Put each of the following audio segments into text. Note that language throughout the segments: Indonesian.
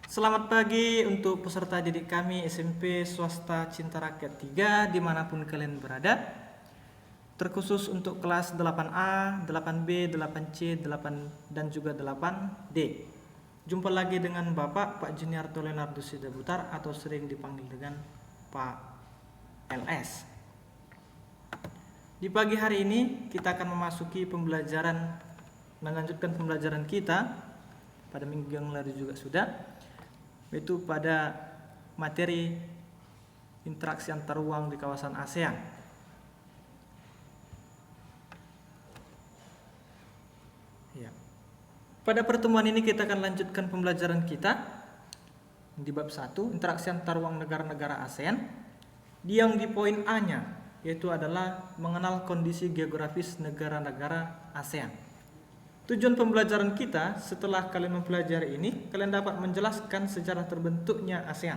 Selamat pagi untuk peserta didik kami SMP Swasta Cinta Rakyat 3 dimanapun kalian berada. Terkhusus untuk kelas 8A, 8B, 8C, 8 dan juga 8D. Jumpa lagi dengan Bapak Pak Juniarto Leonardo Sidabutar atau sering dipanggil dengan Pak LS. Di pagi hari ini kita akan memasuki melanjutkan pembelajaran kita. Pada minggu yang lalu juga sudah, yaitu pada materi interaksi antar ruang di kawasan ASEAN. Ya. Pada pertemuan ini kita akan lanjutkan pembelajaran kita di bab 1, interaksi antar ruang negara-negara ASEAN, yang di poin A-nya yaitu adalah mengenal kondisi geografis negara-negara ASEAN. Tujuan pembelajaran kita setelah kalian mempelajari ini, kalian dapat menjelaskan sejarah terbentuknya ASEAN,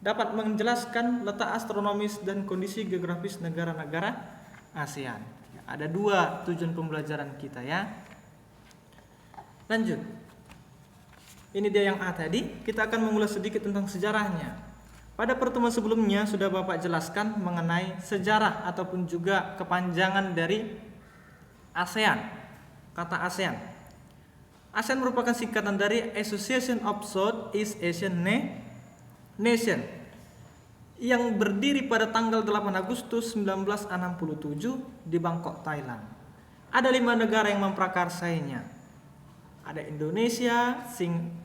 dapat menjelaskan letak astronomis dan kondisi geografis negara-negara ASEAN. Ada dua tujuan pembelajaran kita ya. Lanjut. Ini dia yang A tadi. Kita akan mengulas sedikit tentang sejarahnya. Pada pertemuan sebelumnya sudah Bapak jelaskan mengenai sejarah ataupun juga kepanjangan dari ASEAN. Kata ASEAN. ASEAN merupakan singkatan dari Association of Southeast Asian Nation yang berdiri pada tanggal 8 Agustus 1967 di Bangkok, Thailand. Ada 5 negara yang memprakarsainya. Ada Indonesia,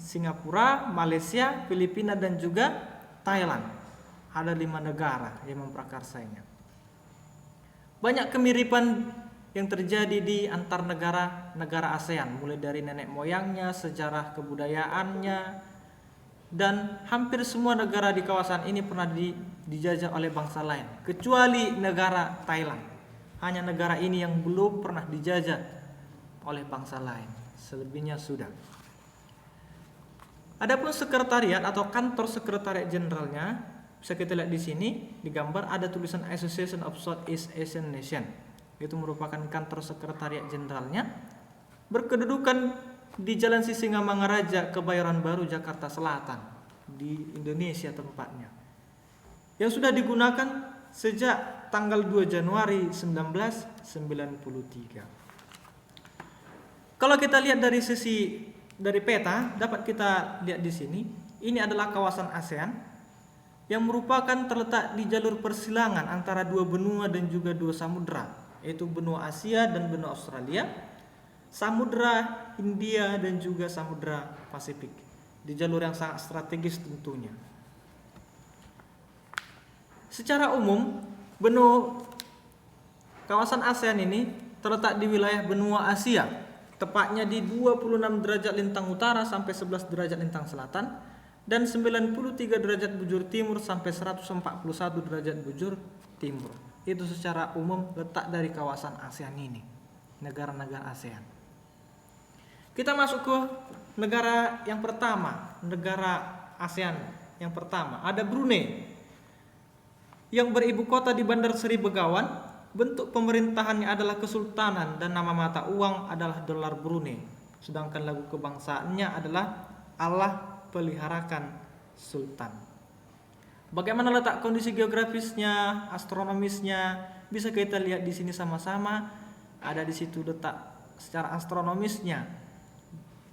Singapura, Malaysia, Filipina dan juga Thailand. Ada 5 negara yang memprakarsainya. Banyak kemiripan yang terjadi di antar negara ASEAN, mulai dari nenek moyangnya, sejarah kebudayaannya, dan hampir semua negara di kawasan ini pernah dijajah oleh bangsa lain, kecuali negara Thailand. Hanya negara ini yang belum pernah dijajah oleh bangsa lain, selebihnya sudah. Adapun sekretariat atau kantor sekretariat jenderalnya, bisa kita lihat di sini di gambar ada tulisan Association of Southeast Asian Nation. Itu merupakan kantor sekretariat jenderalnya, berkedudukan di Jalan Sisingamangaraja, Kebayoran Baru, Jakarta Selatan, di Indonesia tempatnya, yang sudah digunakan sejak tanggal 2 Januari 1993. Kalau kita lihat dari peta, dapat kita lihat di sini, ini adalah kawasan ASEAN yang merupakan terletak di jalur persilangan antara dua benua dan juga dua samudra, yaitu benua Asia dan benua Australia, Samudra Hindia dan juga Samudra Pasifik, di jalur yang sangat strategis tentunya. Secara umum, kawasan ASEAN ini terletak di wilayah benua Asia, tepatnya di 26 derajat lintang utara sampai 11 derajat lintang selatan dan 93 derajat bujur timur sampai 141 derajat bujur timur. Itu secara umum letak dari kawasan ASEAN ini, negara-negara ASEAN. Kita masuk ke negara yang pertama, negara ASEAN yang pertama, ada Brunei, yang beribu kota di Bandar Seri Begawan. Bentuk pemerintahannya adalah kesultanan dan nama mata uang adalah dolar Brunei. Sedangkan lagu kebangsaannya adalah Allah peliharakan Sultan. Bagaimana letak kondisi geografisnya, astronomisnya, bisa kita lihat di sini sama-sama. Ada di situ letak secara astronomisnya,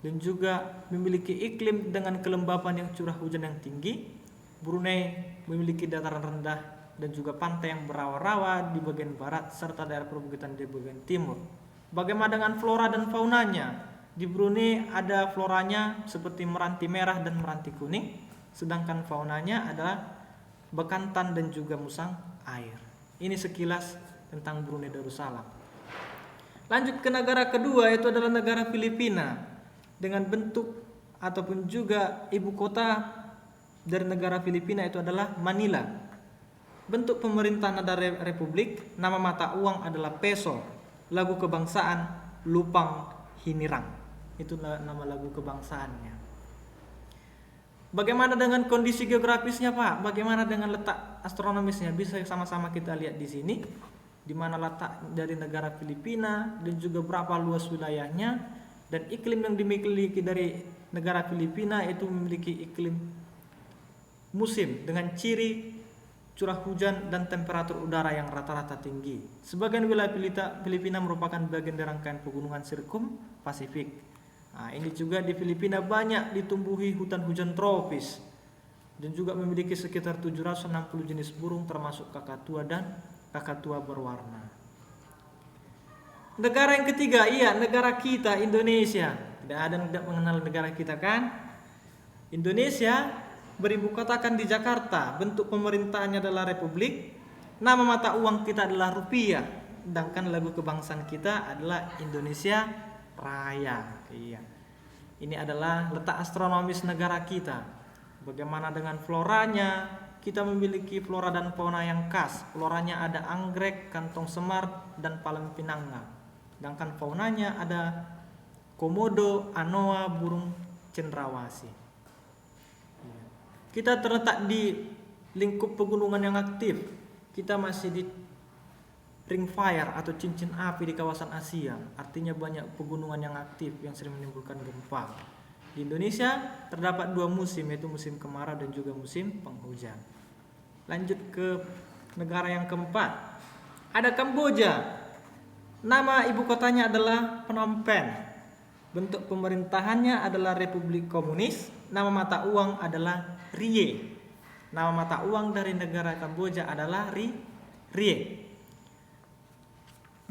dan juga memiliki iklim dengan kelembapan yang curah hujan yang tinggi. Brunei memiliki dataran rendah dan juga pantai yang berawa-rawa di bagian barat serta daerah perbukitan di bagian timur. Bagaimana dengan flora dan faunanya? Di Brunei ada floranya seperti meranti merah dan meranti kuning, sedangkan faunanya adalah bekantan dan juga musang air. Ini sekilas tentang Brunei Darussalam. Lanjut ke negara kedua, yaitu adalah negara Filipina, dengan bentuk ataupun juga ibu kota dari negara Filipina itu adalah Manila. Bentuk pemerintahan adalah republik, nama mata uang adalah peso, lagu kebangsaan Lupang Hinirang. Itu nama lagu kebangsaannya. Bagaimana dengan kondisi geografisnya, Pak? Bagaimana dengan letak astronomisnya? Bisa sama-sama kita lihat di sini, di mana letak dari negara Filipina dan juga berapa luas wilayahnya dan iklim yang dimiliki dari negara Filipina itu memiliki iklim musim dengan ciri curah hujan dan temperatur udara yang rata-rata tinggi. Sebagian wilayah Filipina merupakan bagian dari rangkaian pegunungan Sirkum Pasifik. Nah, ini juga di Filipina banyak ditumbuhi hutan hujan tropis dan juga memiliki sekitar 760 jenis burung termasuk kakatua dan kakatua berwarna. Negara yang ketiga, negara kita, Indonesia. Tidak ada yang tidak mengenal negara kita kan? Indonesia beribu kotakan di Jakarta, bentuk pemerintahannya adalah republik, nama mata uang kita adalah rupiah, sedangkan lagu kebangsaan kita adalah Indonesia Raya. Ini adalah letak astronomis negara kita. Bagaimana dengan floranya? Kita memiliki flora dan fauna yang khas. Floranya ada anggrek, kantong semar, dan palem pinanga. Sedangkan faunanya ada komodo, anoa, burung cendrawasih. Kita terletak di lingkup pegunungan yang aktif. Kita masih di ring fire atau cincin api di kawasan Asia. Artinya banyak pegunungan yang aktif yang sering menimbulkan gempa. Di Indonesia terdapat 2 musim, yaitu musim kemarau dan juga musim penghujan. Lanjut ke negara yang keempat. Ada Kamboja. Nama ibu kotanya adalah Phnom Penh. Bentuk pemerintahannya adalah Republik Komunis. Nama mata uang adalah Rie. Nama mata uang dari negara Kamboja adalah Rie.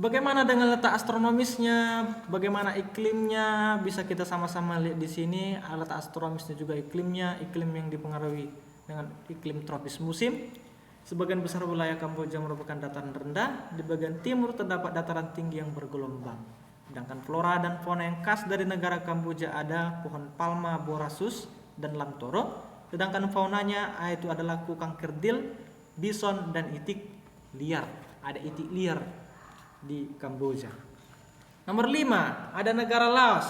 Bagaimana dengan letak astronomisnya? Bagaimana iklimnya? Bisa kita sama-sama lihat di sini. Letak astronomisnya juga iklimnya, iklim yang dipengaruhi dengan iklim tropis musim. Sebagian besar wilayah Kamboja merupakan dataran rendah. Di bagian timur terdapat dataran tinggi yang bergelombang. Sedangkan flora dan fauna yang khas dari negara Kamboja ada pohon palma borasus dan lamtoro. Sedangkan faunanya itu adalah kukang kerdil, bison, dan itik liar. Ada itik liar di Kamboja. Nomor 5, ada negara Laos.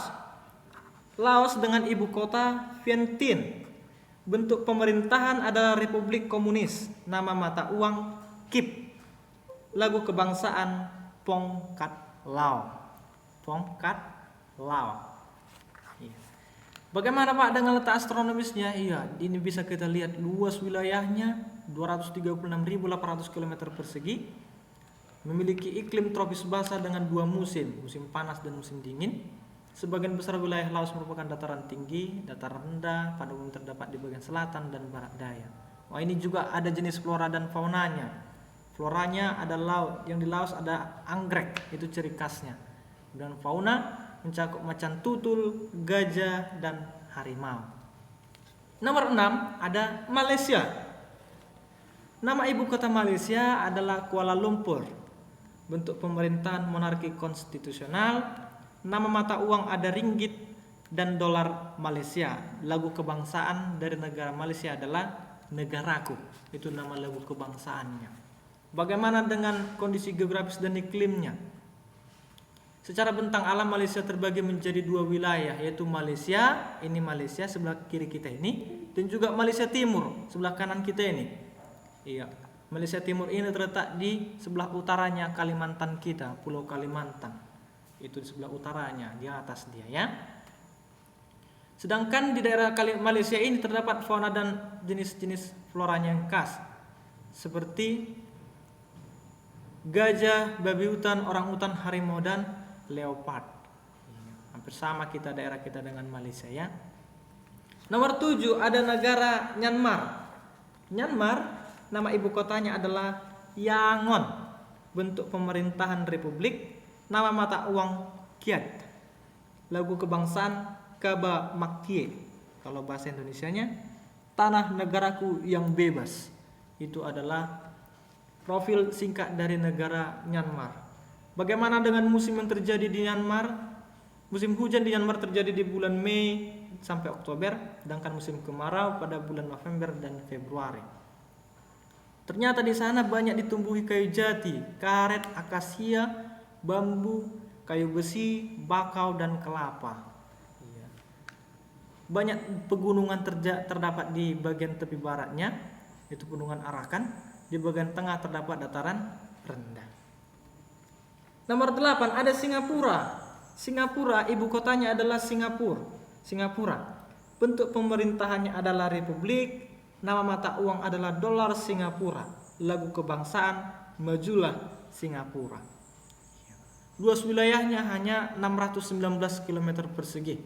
Laos dengan ibu kota Vientiane. Bentuk pemerintahan adalah Republik Komunis. Nama mata uang Kip. Lagu kebangsaan Pongkat Lao. Pongkat Lao. Bagaimana Pak dengan letak astronomisnya? Ini bisa kita lihat luas wilayahnya 236.800 km persegi. Memiliki iklim tropis basah dengan 2 musim, musim panas dan musim dingin. Sebagian besar wilayah Laos merupakan dataran tinggi, dataran rendah, pada umumnya terdapat di bagian selatan dan barat daya. Ini juga ada jenis flora dan faunanya. Floranya ada yang di Laos ada anggrek, itu ciri khasnya. Dan fauna mencakup macan tutul, gajah, dan harimau. Nomor 6 ada Malaysia. Nama ibu kota Malaysia adalah Kuala Lumpur. Bentuk pemerintahan monarki konstitusional. Nama mata uang ada ringgit dan dolar Malaysia. Lagu kebangsaan dari negara Malaysia adalah Negaraku. Itu nama lagu kebangsaannya. Bagaimana dengan kondisi geografis dan iklimnya? Secara bentang alam Malaysia terbagi menjadi 2 wilayah, yaitu Malaysia, ini Malaysia sebelah kiri kita ini, dan juga Malaysia Timur sebelah kanan kita ini. Malaysia Timur ini terletak di sebelah utaranya Kalimantan kita, Pulau Kalimantan. Itu di sebelah utaranya, di atas dia ya. Sedangkan di daerah Malaysia ini terdapat fauna dan jenis-jenis floranya yang khas, seperti gajah, babi hutan, orang hutan, harimau, dan leopard. Hampir sama daerah kita dengan Malaysia ya. Nomor 7 ada negara Myanmar. Myanmar, nama ibu kotanya adalah Yangon. Bentuk pemerintahan republik. Nama mata uang Kyat. Lagu kebangsaan Kaba Makie. Kalau bahasa Indonesianya, tanah negaraku yang bebas. Itu adalah profil singkat dari negara Myanmar. Bagaimana dengan musim yang terjadi di Myanmar? Musim hujan di Myanmar terjadi di bulan Mei sampai Oktober, sedangkan musim kemarau pada bulan November dan Februari. Ternyata di sana banyak ditumbuhi kayu jati, karet, akasia, bambu, kayu besi, bakau, dan kelapa. Banyak pegunungan terdapat di bagian tepi baratnya, yaitu Pegunungan Arakan. Di bagian tengah terdapat dataran rendah. Nomor 8 ada Singapura. Singapura ibu kotanya adalah Singapura. bentuk pemerintahannya adalah republik, nama mata uang adalah dolar Singapura, lagu kebangsaan majulah Singapura. Luas wilayahnya hanya 619 km persegi.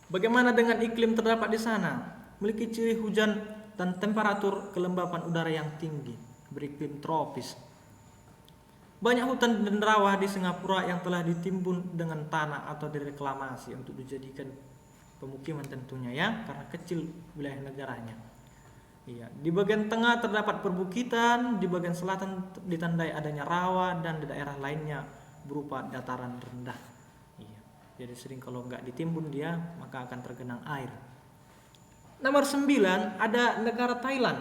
Bagaimana dengan iklim terdapat di sana? Memiliki ciri hujan dan temperatur kelembapan udara yang tinggi, beriklim tropis. Banyak hutan dan rawa di Singapura yang telah ditimbun dengan tanah atau direklamasi untuk dijadikan pemukiman tentunya ya, karena kecil wilayah negaranya. Iya, di bagian tengah terdapat perbukitan, di bagian selatan ditandai adanya rawa, dan di daerah lainnya berupa dataran rendah. Iya, jadi sering kalau nggak ditimbun dia maka akan tergenang air. Nomor 9 ada negara Thailand.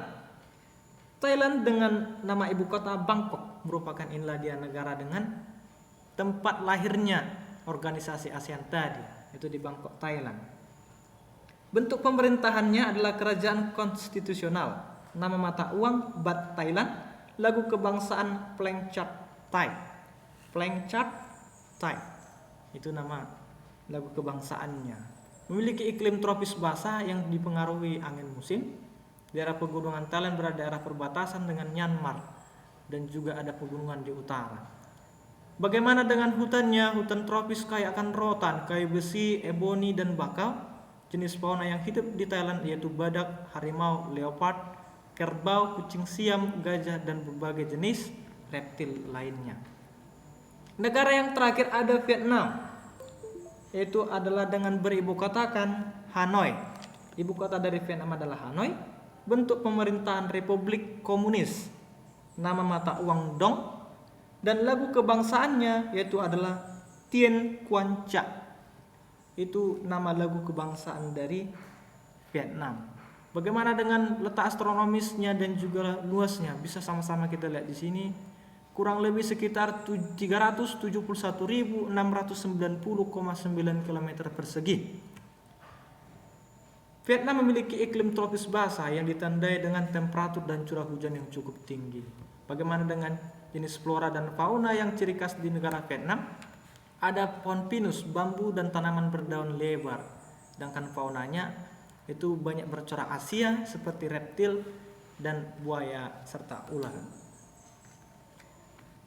Thailand dengan nama ibu kota Bangkok merupakan inilah dia negara dengan tempat lahirnya organisasi ASEAN tadi, itu di Bangkok, Thailand. Bentuk pemerintahannya adalah kerajaan konstitusional. Nama mata uang Baht Thailand, lagu kebangsaan Phleng Chat Thai. Phleng Chat Thai. Itu nama lagu kebangsaannya. Memiliki iklim tropis basah yang dipengaruhi angin musim. Daerah pegunungan Thailand berada di daerah perbatasan dengan Myanmar dan juga ada pegunungan di utara. Bagaimana dengan hutannya? Hutan tropis kaya akan rotan, kayu besi, eboni dan bakau. Jenis fauna yang hidup di Thailand yaitu badak, harimau, leopard, kerbau, kucing siam, gajah, dan berbagai jenis reptil lainnya. Negara yang terakhir ada Vietnam, yaitu adalah dengan beribu kotakan Hanoi. Ibu kota dari Vietnam adalah Hanoi. Bentuk pemerintahan Republik Komunis, nama mata uang Dong, dan lagu kebangsaannya yaitu adalah Tien Quan Cha. Itu nama lagu kebangsaan dari Vietnam. Bagaimana dengan letak astronomisnya dan juga luasnya? Bisa sama-sama kita lihat di sini. Kurang lebih sekitar 371.690,9 km persegi. Vietnam memiliki iklim tropis basah yang ditandai dengan temperatur dan curah hujan yang cukup tinggi. Bagaimana dengan jenis flora dan fauna yang ciri khas di negara Vietnam? Ada pohon pinus, bambu, dan tanaman berdaun lebar. Sedangkan faunanya itu banyak bercorak Asia seperti reptil dan buaya serta ular.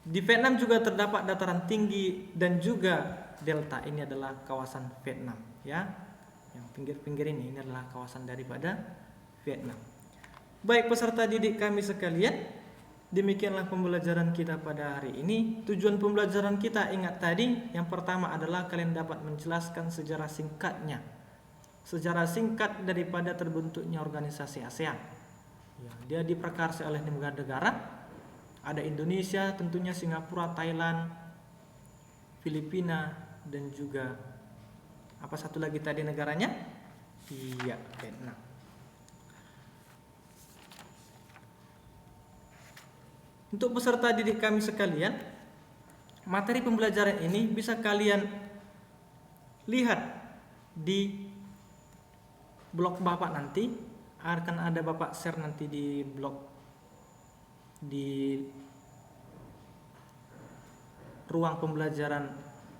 Di Vietnam juga terdapat dataran tinggi dan juga delta. Ini adalah kawasan Vietnam ya. Yang pinggir-pinggir ini adalah kawasan daripada Vietnam. Baik peserta didik kami sekalian, demikianlah pembelajaran kita pada hari ini. Tujuan pembelajaran kita ingat tadi, yang pertama adalah kalian dapat menjelaskan sejarah singkatnya. Sejarah singkat daripada terbentuknya organisasi ASEAN. Ya, dia diprakarsai oleh negara-negara. Ada Indonesia, tentunya Singapura, Thailand, Filipina, dan juga apa satu lagi tadi negaranya? Iya, Vietnam. Untuk peserta didik kami sekalian, materi pembelajaran ini bisa kalian lihat di blog Bapak nanti. Akan ada Bapak share nanti di blog, di ruang pembelajaran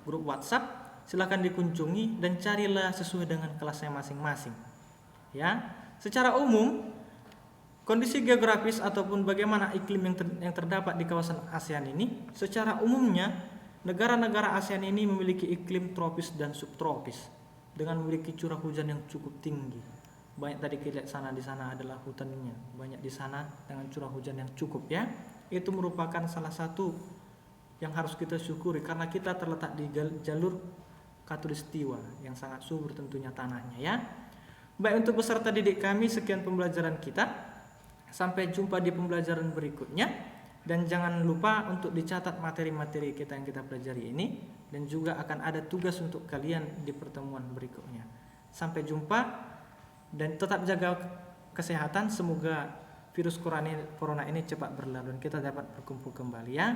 grup WhatsApp. Silakan dikunjungi dan carilah sesuai dengan kelasnya masing-masing. Ya, secara umum kondisi geografis ataupun bagaimana iklim yang terdapat di kawasan ASEAN ini, secara umumnya negara-negara ASEAN ini memiliki iklim tropis dan subtropis dengan memiliki curah hujan yang cukup tinggi. Banyak tadi kita lihat sana, di sana adalah hutannya, banyak di sana dengan curah hujan yang cukup ya. Itu merupakan salah satu yang harus kita syukuri karena kita terletak di jalur khatulistiwa yang sangat subur tentunya tanahnya ya. Baik, untuk peserta didik kami sekian pembelajaran kita. Sampai jumpa di pembelajaran berikutnya, dan jangan lupa untuk dicatat materi-materi kita yang kita pelajari ini, dan juga akan ada tugas untuk kalian di pertemuan berikutnya. Sampai jumpa dan tetap jaga kesehatan. Semoga virus corona ini cepat berlalu dan kita dapat berkumpul kembali ya.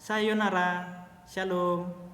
Sayonara, shalom.